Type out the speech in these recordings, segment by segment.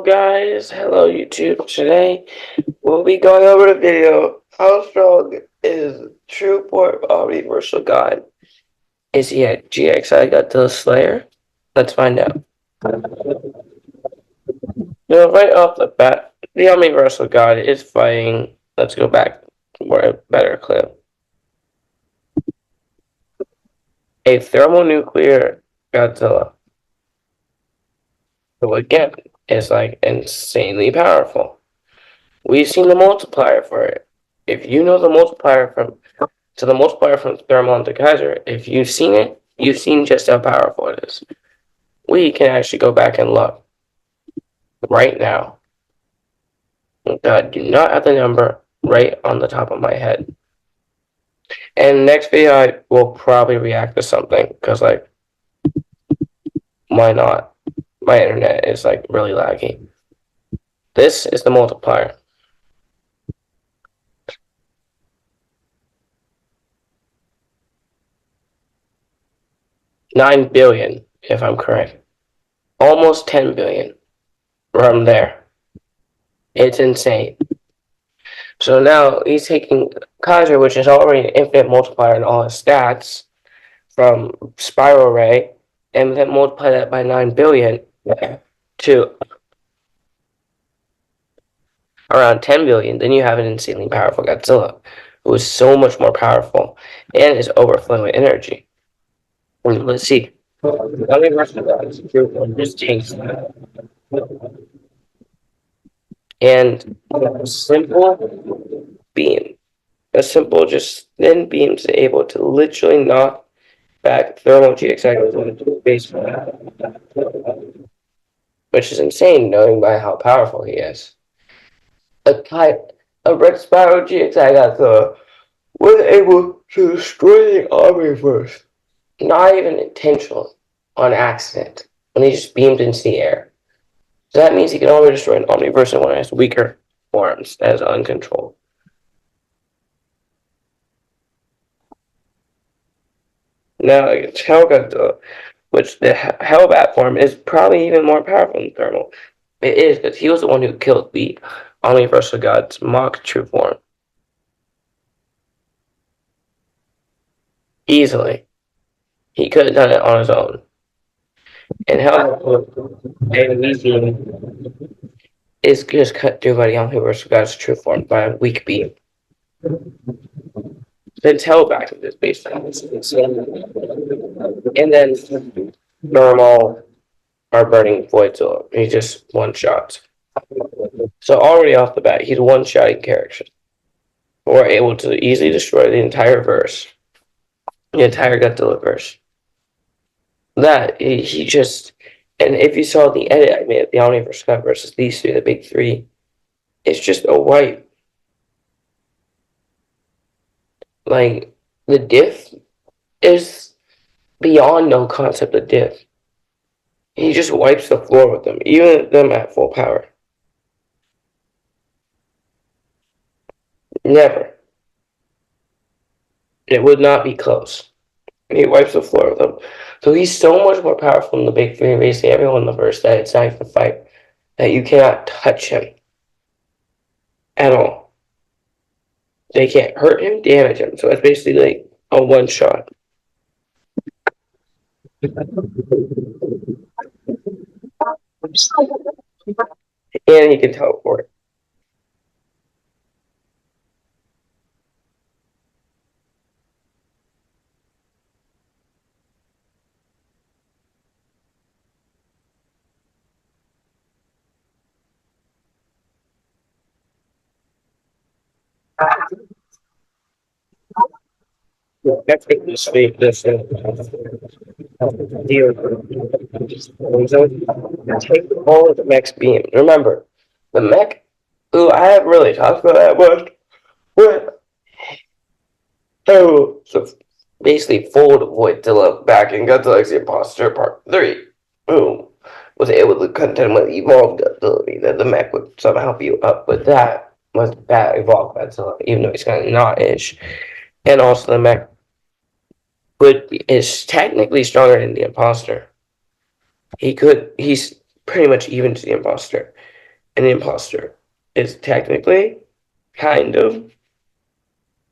guys, hello YouTube. Today we'll be going over the video. How strong is true form Omniversal God? Is he a GxI Godzilla Slayer? Let's find out. Right off the bat, the Omniversal God is fighting. Let's go back for a better clip. A thermonuclear Godzilla. So again, it's like insanely powerful. We've seen the multiplier for it. If you know the multiplier from Thermal to Kaiser, if you've seen it, you've seen just how powerful it is. We can actually go back and look right now. I do not have the number right on the top of my head. And next video, I will probably react to something because, like, why not? My internet is like really laggy. This is the multiplier. 9 billion, if I'm correct. Almost 10 billion from there. It's insane. So now he's taking Kaiser, which is already an infinite multiplier in all his stats, from Spiral Ray, and then multiply that by 9 billion to around 10 billion. Then you have an insanely powerful Godzilla, who is so much more powerful and is overflowing with energy. Let's see. Just takes that. And a simple beam, a simple just thin beam is able to literally knock back thermal GxI into space, which is insane knowing by how powerful he is. A red spiral GxI Godzilla was able to destroy the Omniverse, not even intentionally, on accident, when he just beamed into the air. So that means he can only destroy an Omniverse in one of his weaker forms, as uncontrolled. Now, against Hell Godzilla, which the Hellbat form is probably even more powerful than Thermal. It is, because he was the one who killed the Omniversal God's mock true form. Easily. He could have done it on his own. And Hellbat is just cut through by the Omniversal God's true form by a weak beam. Then Hellbat is based on this. And then Normal are burning Voidzilla. He just one-shots. So already off the bat, he's one-shotting characters. We're able to easily destroy the entire verse. The entire Godzilla verse. That, he just... And if you saw the edit I made of the Omniverse God versus these three, the big three, it's just a wipe. Like, the diff is beyond no concept of diff. He just wipes the floor with them, even them at full power. Never. It would not be close. He wipes the floor with them. So he's so much more powerful than the big three, basically everyone in the verse, that it's not even a fight, that you cannot touch him at all. They can't hurt him, damage him. So it's basically like a one shot. And he can teleport. Let's take this deal. Take all of the mech's beam. Remember, the mech, who I haven't really talked about that much, but so basically fold Voidzilla back in Godzilla the Imposter Part 3, who was able to contend with evolved ability that the mech would somehow be up with that was that evolved Godzilla, even though he's kind of not-ish. And also the mech is technically stronger than the Imposter. He's pretty much even to the Imposter. an imposter is technically kind of.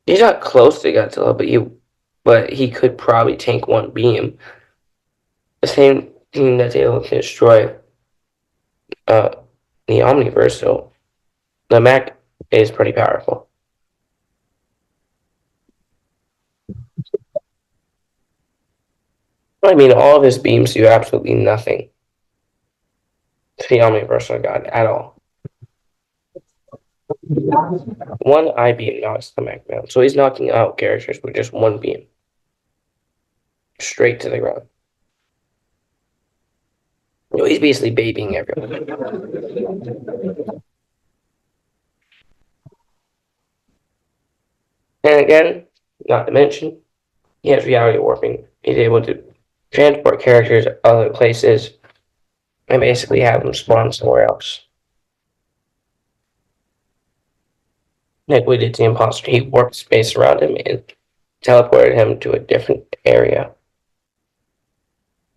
He's not close to Godzilla, but he could probably tank one beam. The same team that's able to destroy uh, the Omniversal. The mech is pretty powerful. I mean, all of his beams do absolutely nothing to the Omniversal God at all. One eye beam knocks the mech down, so he's knocking out characters with just one beam straight to the ground. You know, he's basically babying everyone. And again, not to mention, he has reality warping. He's able to transport characters other places and basically have them spawn somewhere else. Like we did to the imposter, he warped space around him and teleported him to a different area,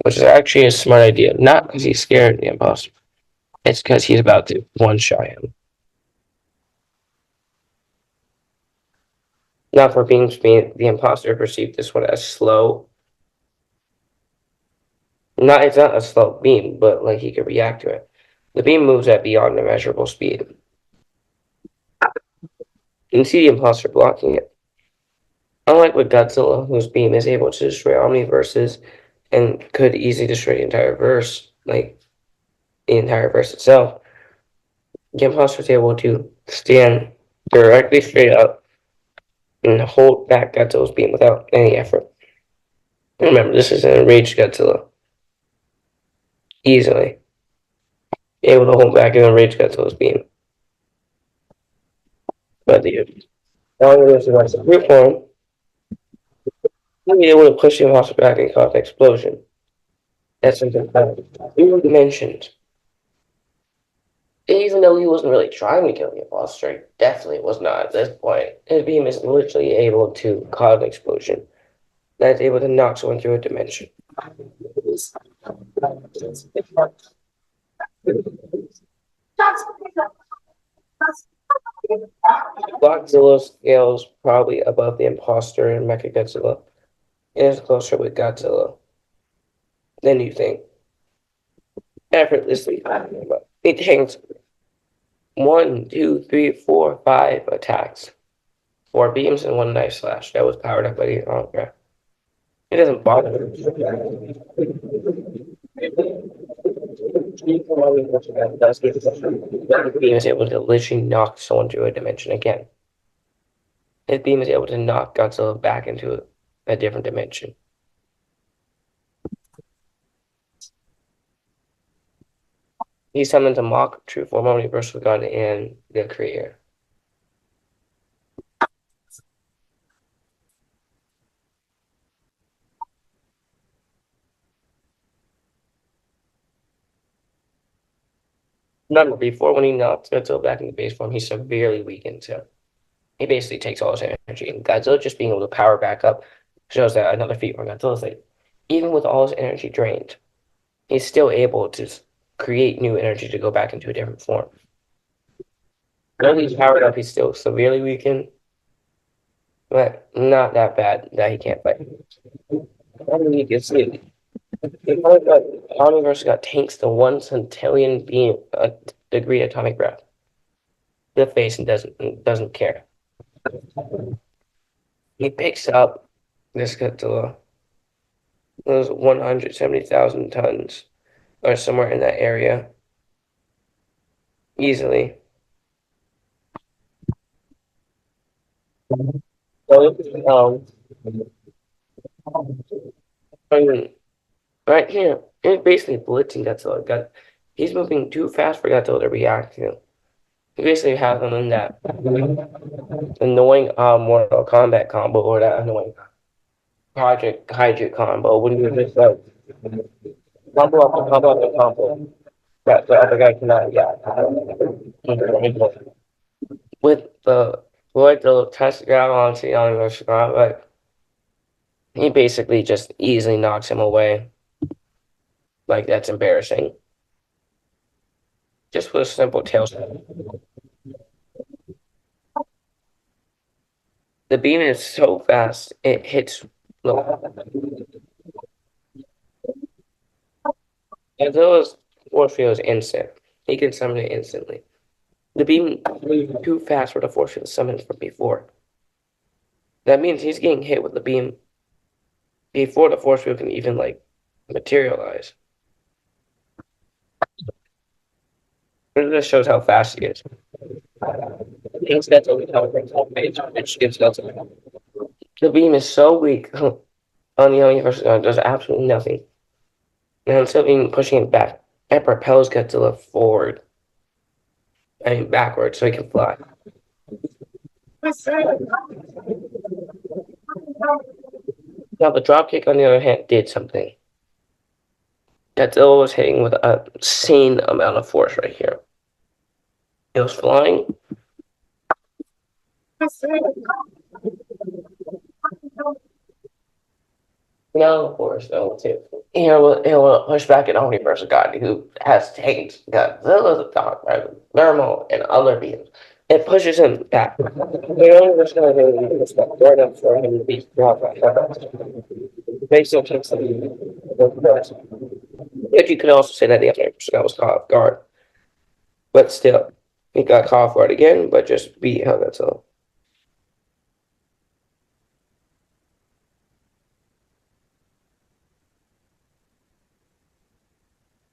which is actually a smart idea. Not because he's scared of the imposter, it's because he's about to one-shot him. Not for being the imposter perceived this one as slow. Not it's not a slow beam, but like he could react to it. The beam moves at beyond immeasurable speed. You can see the imposter blocking it. Unlike with Godzilla, whose beam is able to destroy omniverses and could easily destroy the entire verse, like the entire verse itself, the imposter is able to stand directly straight up and hold back Godzilla's beam without any effort. Remember, this is an enraged Godzilla. Easily able to hold back an enraged Godzilla's beam. But the only device in brute form, he'll be able to push the imposter back and cause an explosion. That's something that you mentioned. Even though he wasn't really trying to kill the imposter, he definitely was not at this point. His beam is literally able to cause an explosion that's able to knock someone through a dimension. Godzilla scales probably above the imposter in Mechagodzilla. It is closer with Godzilla than you think. Effortlessly, it tanks 1, 2, 3, 4, 5 attacks. 4 beams and 1 knife slash that was powered up by the holograph. It doesn't bother him. The beam is able to literally knock someone through a dimension again. His beam is able to knock Godzilla back into a different dimension. He summons a mock true form Omniversal gun and the creator. Remember, before when he knocks Godzilla back into base form, he's severely weakened, so he basically takes all his energy. And Godzilla just being able to power back up shows that another feat where Godzilla's like, even with all his energy drained, he's still able to create new energy to go back into a different form. When he's powered up, he's still severely weakened, but not that bad that he can't fight. I mean, you can see it. Omniverse got tanks the 1 centillion beam degree atomic breath. The face and doesn't care. He picks up this Godzilla. Those 170,000 tons or somewhere in that area easily. So, I mean, right here, it's basically blitzing Godzilla. He's moving too fast for Godzilla to react to. You basically have him in that annoying Mortal Kombat combo or that annoying Project Hydra combo when you just like combo after combo after combo that the other guy cannot react. With the Floyd the test grab onto the universe, like he basically just easily knocks him away. Like that's embarrassing. Just with a simple tail. The beam is so fast, it hits the Godzilla's force field is instant. He can summon it instantly. The beam is too fast for the force field to summon from before. That means he's getting hit with the beam before the force field can even like materialize. It just shows how fast he is. Thanks, that's only how it gives Godzilla. The beam is so weak on the universe does absolutely nothing. And instead of even pushing it back, it propels Godzilla forward. I mean backwards so he can fly. Now the dropkick on the other hand did something. Godzilla was hitting with an insane amount of force right here. It was flying. No, of course, no, too. He'll push back an Omniversal God who has tanks. Godzilla's attack, right? Thermal and other beams. It pushes him back. The Omniversal God is far enough for him to be brought back. They still takes the beam. But you could also say that the Omniversal God was caught off guard. But still, he got caught off guard again, but just beat how that's all.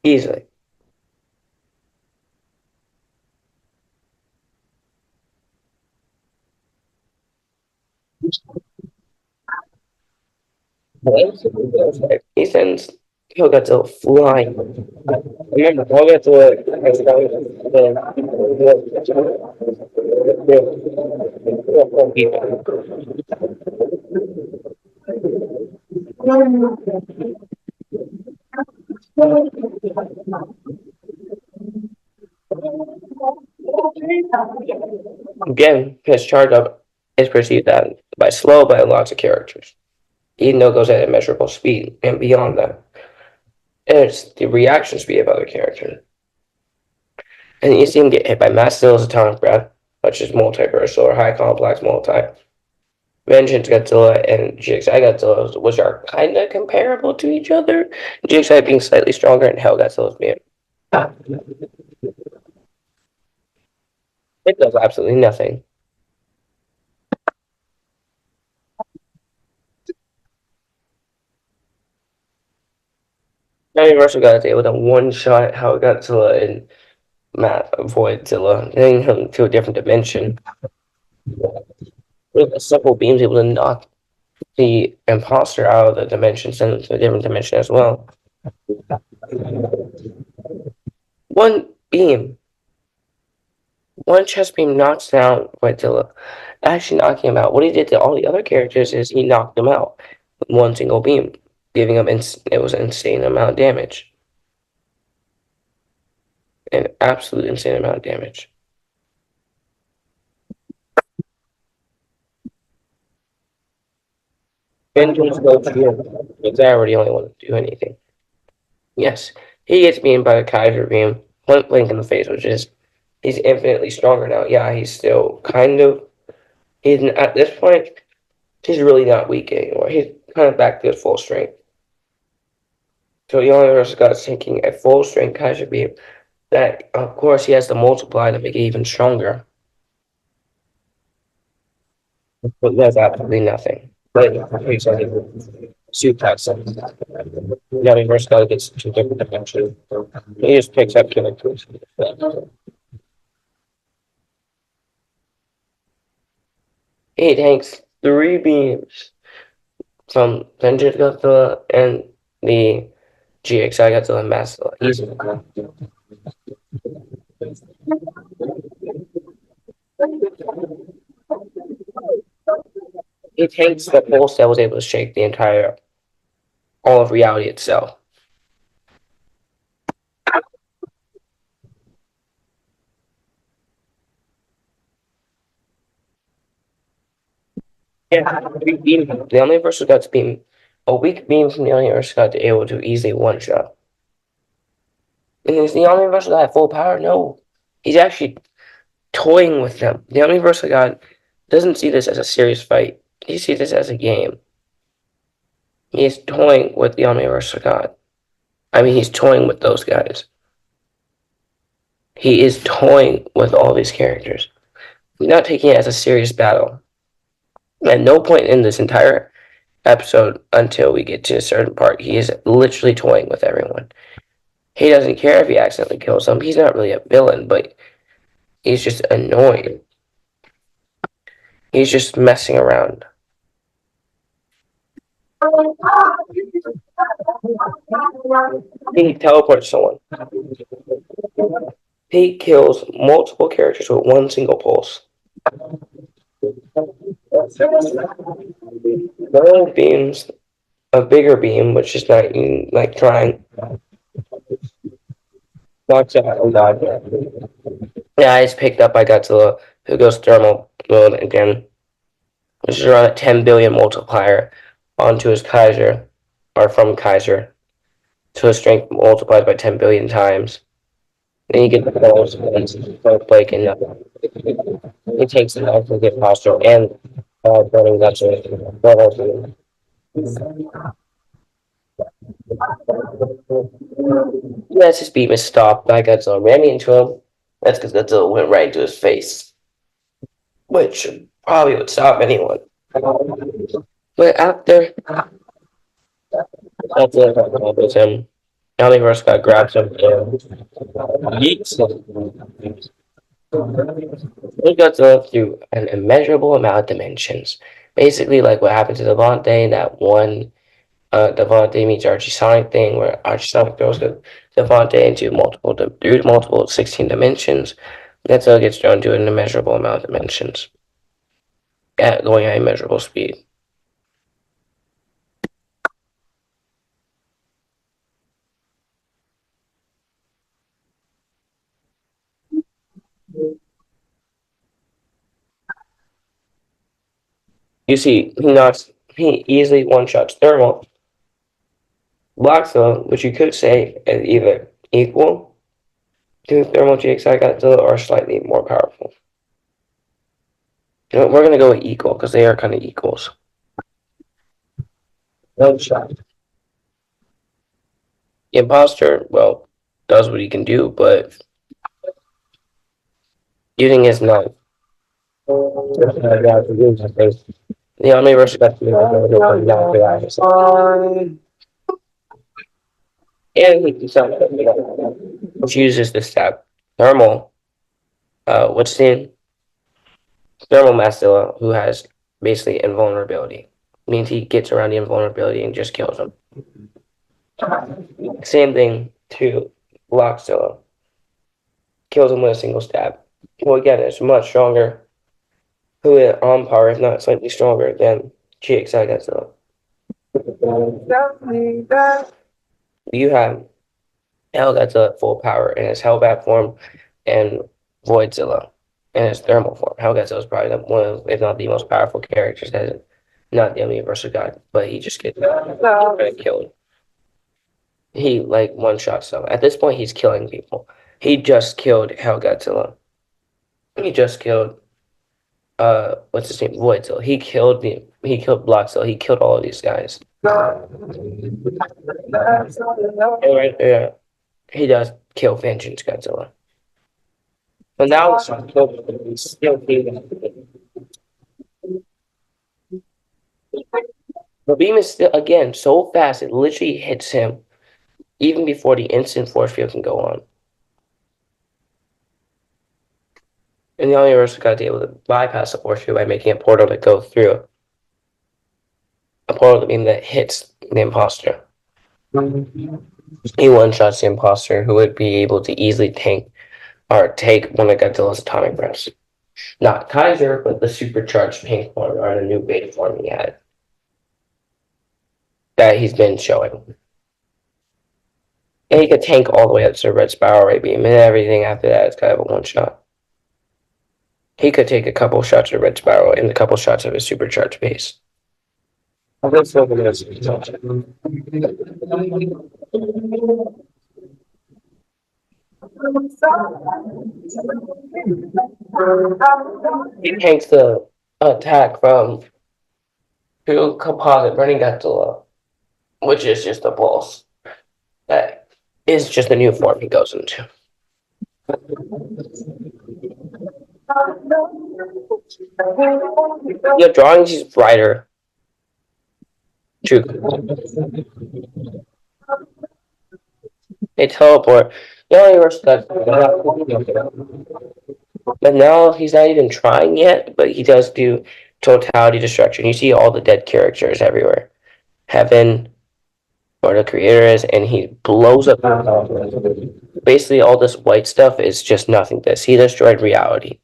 Easily. He sends Godzilla flying. Remember, Godzilla has again, his charge up is perceived that by slow by lots of characters, even though it goes at immeasurable speed, and beyond that, it's the reaction speed of other characters. And you see him get hit by mass steals atomic breath, such as multiversal or high complex multi. Vengeance Godzilla and GxI Godzilla, which are kind of comparable to each other. GxI being slightly stronger and Hell Godzilla's being. It does absolutely nothing. Universal God is able to one shot Hell Godzilla and Matt Voidzilla, getting him to a different dimension. With a simple beams able to knock the imposter out of the dimension, send him to a different dimension as well. One beam, one chest beam knocks down Godzilla, actually knocking him out. What he did to all the other characters is he knocked them out with one single beam, giving them it was an insane amount of damage, an absolute insane amount of damage. Vengeance goes to because I already only want to do anything. Yes, he gets beamed by the Kaiser beam, point blank in the face, which is he's infinitely stronger now. Yeah, he's still kind of he's at this point he's really not weak anymore. He's kind of back to his full strength. So the only person got taking a full strength Kaiser beam. That of course he has to multiply to make it even stronger. But that's absolutely nothing. But he's like suplex him. Now the first guy gets to different dimensions. He just picks up characters. He takes three beams from Vengeance Godzilla and the GxI Godzilla Master. He takes the pulse that was able to shake the entire all of reality itself. Yeah, the only person that's beam a weak beam from the only person got to able to easily one shot. And is the Omniversal God at full power? No. He's actually toying with them. The Omniversal God doesn't see this as a serious fight. He sees this as a game. He is toying with the Omniversal God. I mean, he's toying with those guys. He is toying with all these characters. He's not taking it as a serious battle. At no point in this entire episode until we get to a certain part, he is literally toying with everyone. He doesn't care if he accidentally kills them. He's not really a villain, but he's just annoying. He's just messing around. He teleports someone. He kills multiple characters with one single pulse. No beams, a bigger beam, which is not even like trying. Knocks out a lot. Yeah, he's picked up by Godzilla, who goes thermal mode again, which is around a 10 billion multiplier onto his Kaiser, or from Kaiser, so his strength multiplies by 10 billion times. Then you get the balls and Blake, and he takes it off and get posture and burning Godzilla. Yes, his beam is stopped by Godzilla ramming into him. That's because Godzilla went right into his face, which probably would stop anyone. But after Godzilla with him, Omniverse God grabs him and yeets him. He Godzilla through an immeasurable amount of dimensions. Basically, like what happened to Devante in that one Devante meets Archie Sonic thing, where Archie Sonic throws Devante into multiple 16 dimensions. Godzilla gets thrown to an immeasurable amount of dimensions, going at immeasurable speed. You see, he easily one-shots Thermal. Bloxilla, which you could say is either equal to Thermal GxI Godzilla or slightly more powerful. We're going to go with equal because they are kind of equals. No shot. The imposter, well, does what he can do, but using his knife. The Omniverse got to and he uses the stab. Thermal, what's the Thermal Mastilla, who has basically invulnerability. Means he gets around the invulnerability and just kills him. Same thing to Lockzilla. Kills him with a single stab. Well, again, it's much stronger. Who is on par, if not slightly stronger, than GxI Godzilla. You have Hell Godzilla at full power in his Hellbat form and Voidzilla in his thermal form. Hell Godzilla is probably one of, if not the most powerful characters that is not the Omniversal God, but he just gets killed. He like one shots them. At this point, he's killing people. He just killed Hell Godzilla. He just killed what's his name? Voidzilla. He killed Blockzilla. He killed all of these guys. Yeah. He does kill Vengeance Godzilla. But now it's still the beam is still again so fast it literally hits him even before the instant force field can go on. And the Omniverse got to be able to bypass the force field by making a portal that goes through. A portal beam that hits the imposter. He one-shots the imposter, who would be able to easily take one of Godzilla's atomic breaths. Not Kaiser, but the supercharged pink form, or the new beta form he had. That he's been showing. And he could tank all the way up to Red Spiral Ray Beam, and everything after that is kind of a one-shot. He could take a couple shots of Red Spiral and a couple shots of his supercharged base. He takes the attack from two composite burning Godzilla, which is just a pulse. That is just a new form he goes into. Your drawings is brighter. True. They teleport. The only respect, but now he's not even trying yet. But he does do totality destruction. You see all the dead characters everywhere. Heaven, where the creator is, and he blows up. Basically, all this white stuff is just nothingness. He destroyed reality.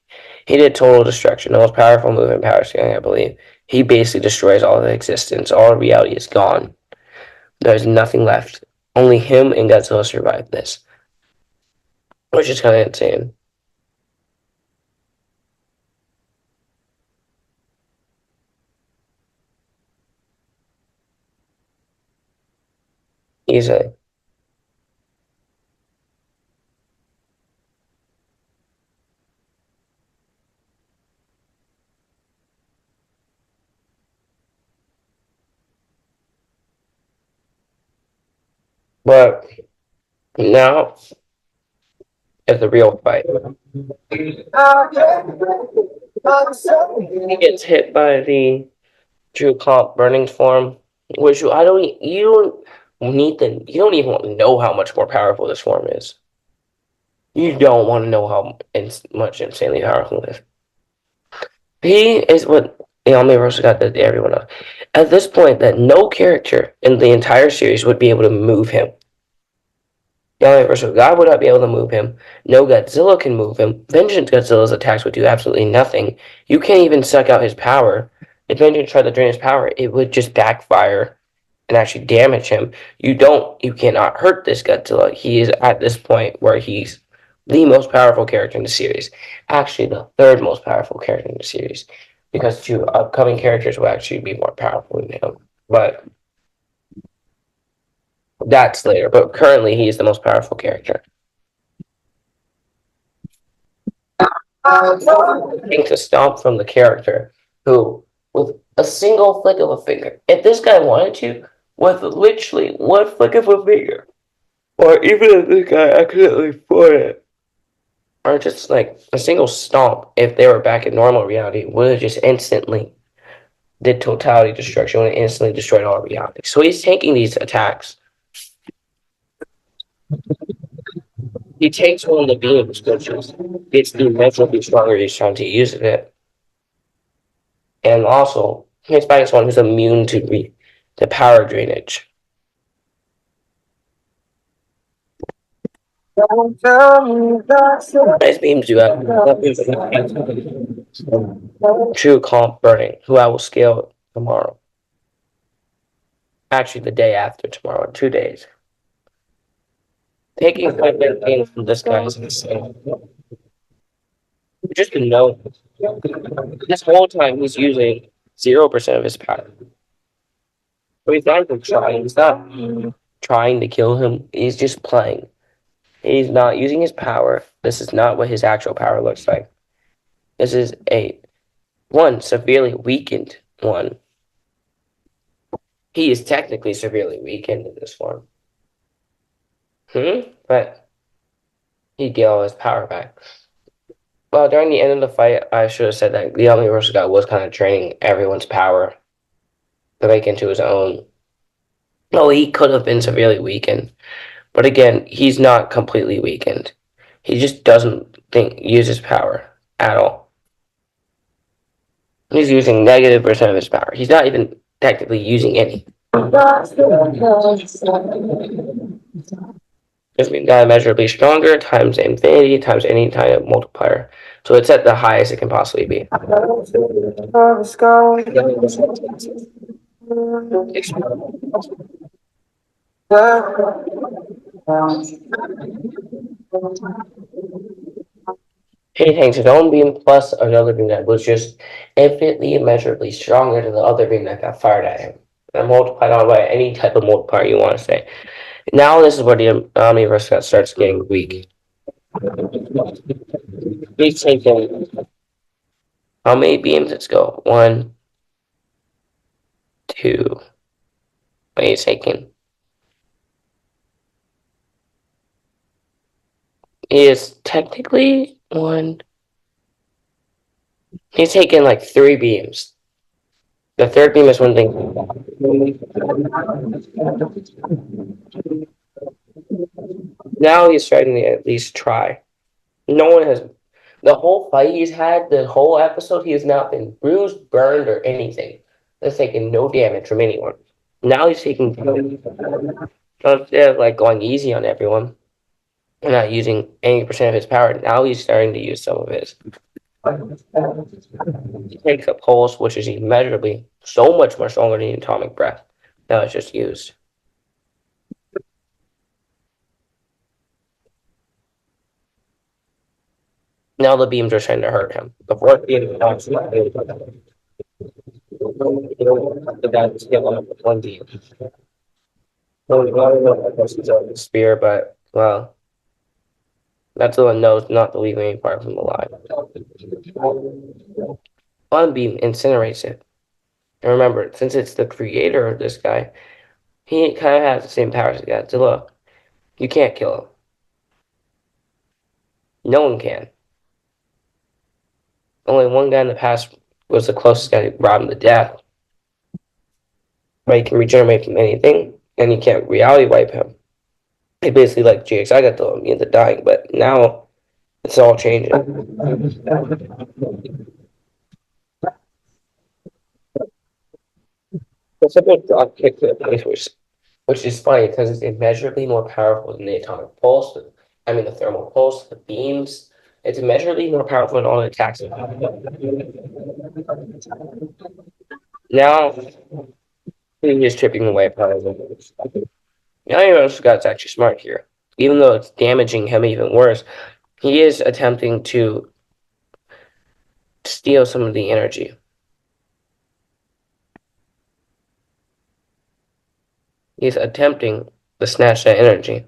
He did total destruction, the most powerful move in power scaling, I believe. He basically destroys all of existence. All of reality is gone. There's nothing left. Only him and Godzilla survived this, which is kind of insane. Easily. But now is the real fight. He gets hit by the True Comp Burning Form, which I don't. You don't need the. You don't even know how much more powerful this form is. You don't want to know how much insanely powerful it is. He is what the Omniversal got that everyone else. At this point, that no character in the entire series would be able to move him. The Omniversal God would not be able to move him. No Godzilla can move him. Vengeance Godzilla's attacks would do absolutely nothing. You can't even suck out his power. If Vengeance tried to drain his power, it would just backfire and actually damage him. You cannot hurt this Godzilla. He is at this point where he's the most powerful character in the series. Actually, the third most powerful character in the series. Because two upcoming characters will actually be more powerful than him. But that's later. But currently, he is the most powerful character. Takes a stomp from the character who, with a single flick of a finger, if this guy wanted to, with literally one flick of a finger, or even if this guy accidentally fought it, or just like a single stomp, if they were back in normal reality, would have just instantly did totality destruction, would have instantly destroyed all reality. So he's taking these attacks. He takes one of the beams, which is it's immeasurably stronger each time he uses it. And also, he's fighting someone who's immune to power drainage. Nice beams do have true comp burning, who I will scale tomorrow. Actually, the day after tomorrow, 2 days. Taking 5 from this guy is insane. Just to know, this whole time he's using 0% of his power. So he's not even trying. He's not trying to kill him. He's just playing. He's not using his power. This is not what his actual power looks like. This is one severely weakened one. He is technically severely weakened in this form. But he gained all his power back. Well, during the end of the fight, I should have said that the Omniversal guy was kind of draining everyone's power to make into his own. No, he could have been severely weakened. But again, he's not completely weakened. He just doesn't use his power at all. He's using -% of his power. He's not even technically using any. This means got immeasurably stronger times infinity times any kind of multiplier. So it's at the highest it can possibly be. He takes his own beam plus another beam that was just infinitely immeasurably stronger than the other beam that got fired at him. And multiplied on by any type of multiplier you want to say. Now this is where the Omniverse starts getting weak. He's taken how many beams? Let's go. One, two. He's taken. He is technically one. He's taken like three beams. The third beam is one thing. Now he's starting to at least try. No one has. The whole fight he's had, the whole episode, he has not been bruised, burned, or anything. He's taken no damage from anyone. Now he's taking. Instead of like going easy on everyone and not using 80% of his power, now he's starting to use some of his. He takes a pulse, which is immeasurably so much more stronger than atomic breath. Now it's just used. Now the beams are trying to hurt him. The fourth beam knocks him out. The guy skill him with one beam. Well, we don't know if this is a spear, but well, that's the one knows not to leave any part of him alive. One beam incinerates it. And remember, since it's the creator of this guy, he kind of has the same powers as Godzilla. You can't kill him. No one can. Only one guy in the past was the closest guy to rob him to death. But he can regenerate from anything, and you can't reality wipe him. He basically like GxI Godzilla, me into dying, but now it's all changing. It's a big drop kick to the face, which is funny because it's immeasurably more powerful than the atomic pulse. I mean, the thermal pulse, the beams. It's immeasurably more powerful than all the attacks. Now he's just chipping away at it. Now Scott's actually smart here. Even though it's damaging him even worse, he is attempting to steal some of the energy. He's attempting to snatch that energy.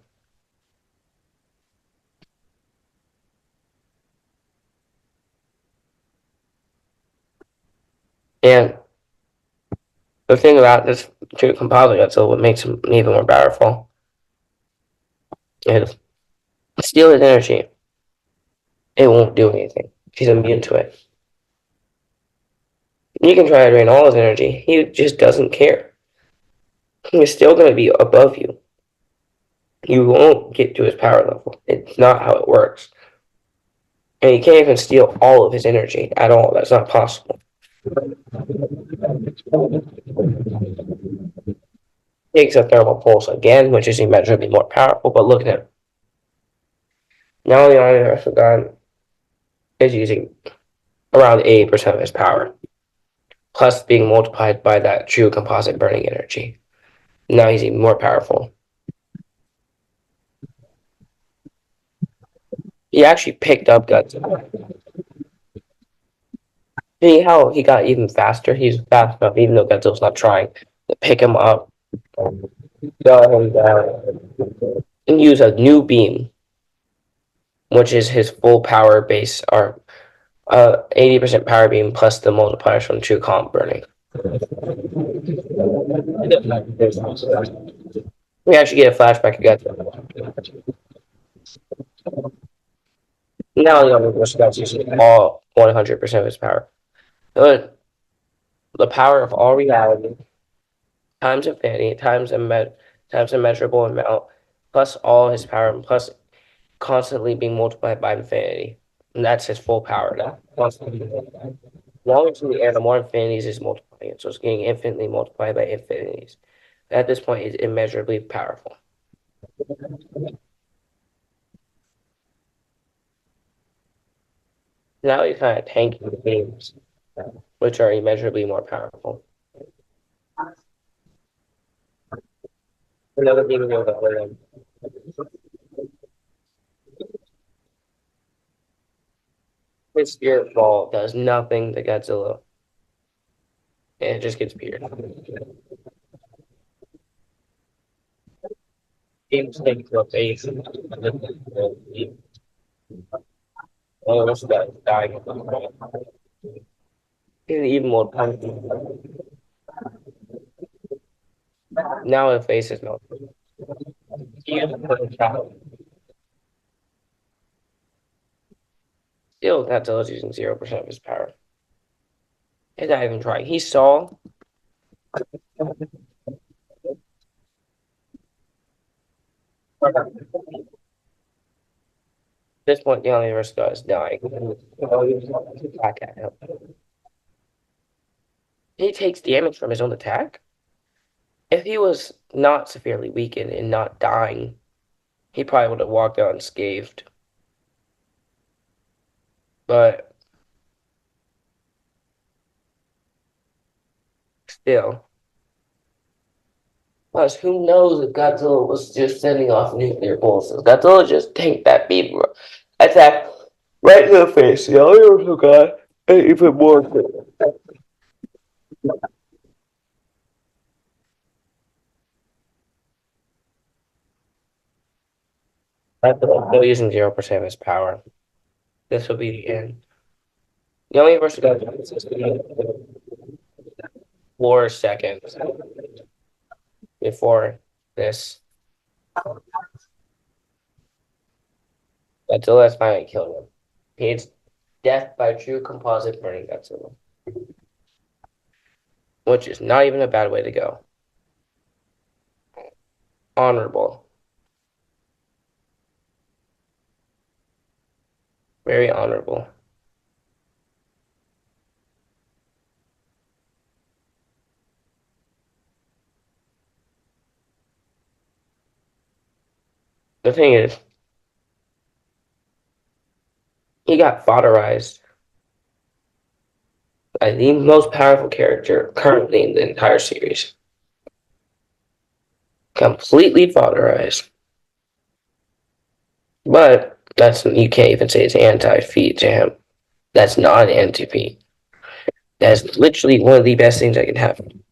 And the thing about this true composite Godzilla, what makes him even more powerful, is steal his energy. It won't do anything. He's immune to it. You can try to drain all his energy. He just doesn't care. He's still going to be above you. You won't get to his power level. It's not how it works. And you can't even steal all of his energy at all. That's not possible. Takes a thermal pulse again, which is immeasurably more powerful, but look at him. Now the Omniversal God is using around 80% of his power, plus being multiplied by that true composite burning energy. Now he's even more powerful. He actually picked up Godzilla. See how he got even faster? He's fast enough, even though Godzilla's not trying, to pick him up, throw him down, and use a new beam, which is his full power base, or 80% power beam plus the multipliers from true comp burning. We actually get a flashback of Godzilla. Now the Omniverse God's using all 100% of his power. The power of all reality times infinity times immeasurable amount plus all his power and plus constantly being multiplied by infinity. And that's his full power now. Constantly. Longer it's in the air, the more infinities is multiplying it. So it's getting infinitely multiplied by infinities. At this point, it's immeasurably powerful. Now he's kind of tanking the beams, which are immeasurably more powerful. Another beam goes over them. His spirit ball does nothing to Godzilla. And it just gets pierced. Beams take to a face. Oh, what's that? Dying. He's even more punky. Now his face is melting. He is a child. Still, Godzilla's using 0% of his power. He's not even trying. He saw. At this point, the Omniversal God is dying. Back at him. He takes damage from his own attack. If he was not severely weakened and not dying, he probably would have walked out unscathed. But still. Plus, who knows if Godzilla was just sending off nuclear pulses? Godzilla just tanked that beam attack right in the face. The Omniversal God ain't even more. Godzilla still using 0% of his power. This will be the end. The Omniversal God is 4 seconds before this. Godzilla has finally killed him. It's death by true composite burning Godzilla, which is not even a bad way to go. Honorable. Very honorable. The thing is, he got fodderized as the most powerful character currently in the entire series. Completely fodderized. But that's you can't even say it's anti-feat to him. That's not an anti-feat. That's literally one of the best things that can happen.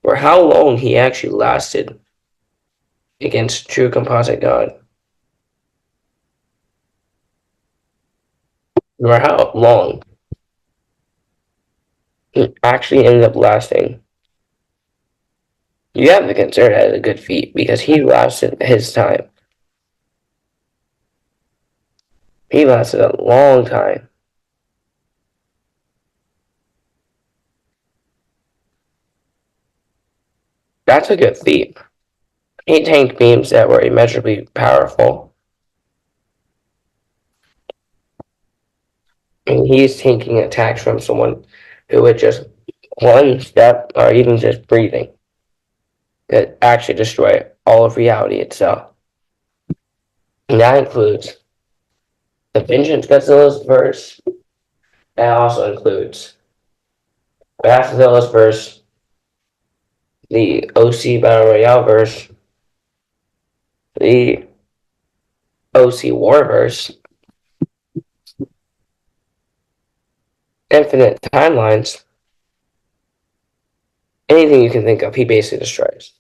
For how long he actually lasted against true composite god. For how long he actually ended up lasting. You have to consider that as a good feat because he lasted his time. He lasted a long time. That's a good feat. He tanked beams that were immeasurably powerful. And he's taking attacks from someone who would just one step or even just breathing could actually destroy all of reality itself. And that includes the Vengeance Godzilla's verse. That also includes Wrath Godzilla's verse, the OC Battle Royale verse, the OC War verse, infinite timelines. Anything you can think of, he basically destroys.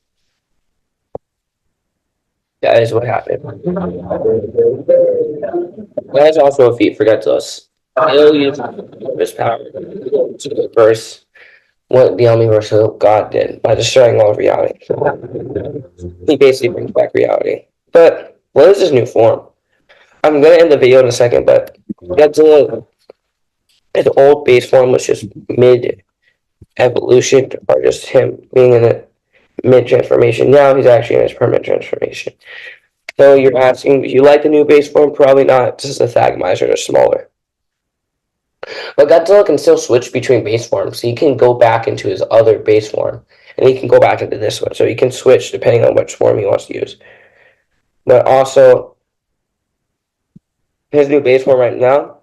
That is what happened. That is also a feat for Godzilla. He'll use his power to reverse what the Omniversal God did by destroying all of reality. He basically brings back reality. But what is his new form? I'm gonna end the video in a second, but Godzilla, his old base form was just mid evolution, or just him being in a mid transformation. Now he's actually in his permanent transformation. So you're asking, do you like the new base form? Probably not. Just the Thagomizer are smaller. But Godzilla can still switch between base forms. So he can go back into his other base form. And he can go back into this one. So he can switch depending on which form he wants to use. But also, his new base form right now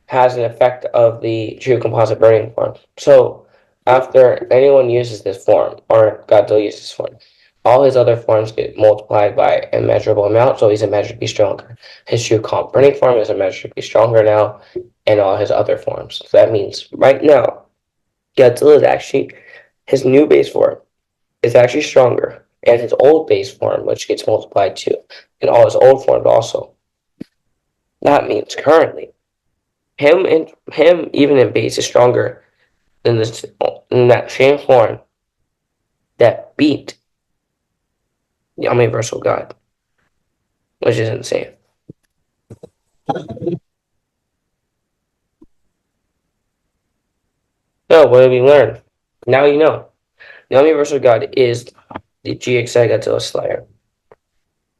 has an effect of the true composite burning form. So after anyone uses this form, or Godzilla uses this form, all his other forms get multiplied by a measurable amount, so he's immeasurably stronger. His true comp burning form is immeasurably stronger now, and all his other forms. So that means right now, Godzilla is actually, his new base form is actually stronger and his old base form, which gets multiplied too, and all his old forms also. That means currently, him even in base is stronger than this in that same form that beat the Omniversal God, which is insane. No, what did we learn? Now you know. The Omniversal God is the GxI Godzilla Slayer.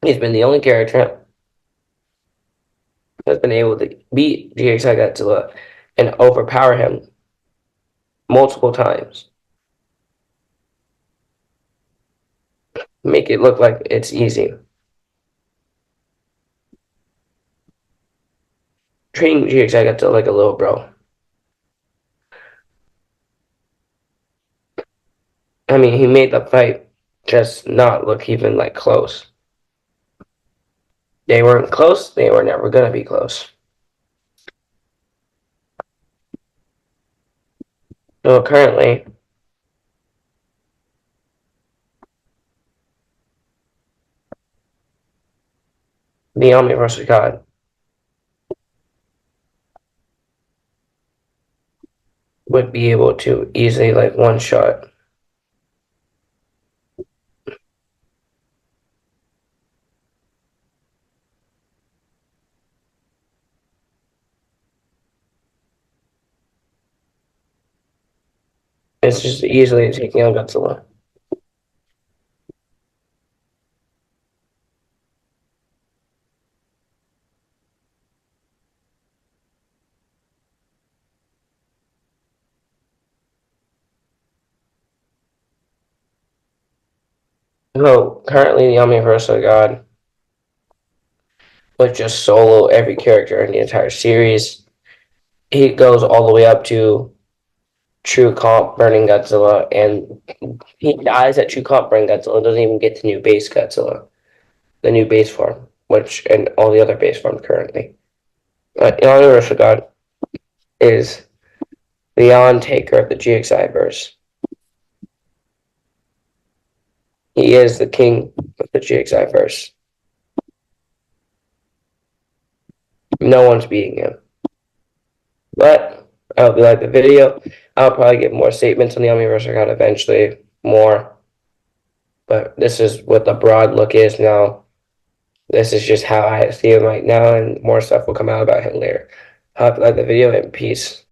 He's been the only character that's been able to beat GxI Godzilla and overpower him multiple times. Make it look like it's easy. Treating GxI Godzilla like a little bro. I mean, he made the fight just not look even like close. They weren't close. They were never gonna be close. So currently, the Omniversal God would be able to easily like one shot. It's just easily taking out Godzilla. So currently, the Omniversal God would just solo every character in the entire series. He goes all the way up to True Comp Burning Godzilla, and he dies at True Comp Burning Godzilla. Doesn't even get to new base Godzilla, the new base form, which and all the other base forms currently. Omniversal God is the on-taker of the GxI verse. He is the king of the GxI verse. No one's beating him. But I hope you like the video. I'll probably get more statements on the Omniversal God eventually, more. But this is what the broad look is now. This is just how I see him right now, and more stuff will come out about him later. I hope you like the video, and peace.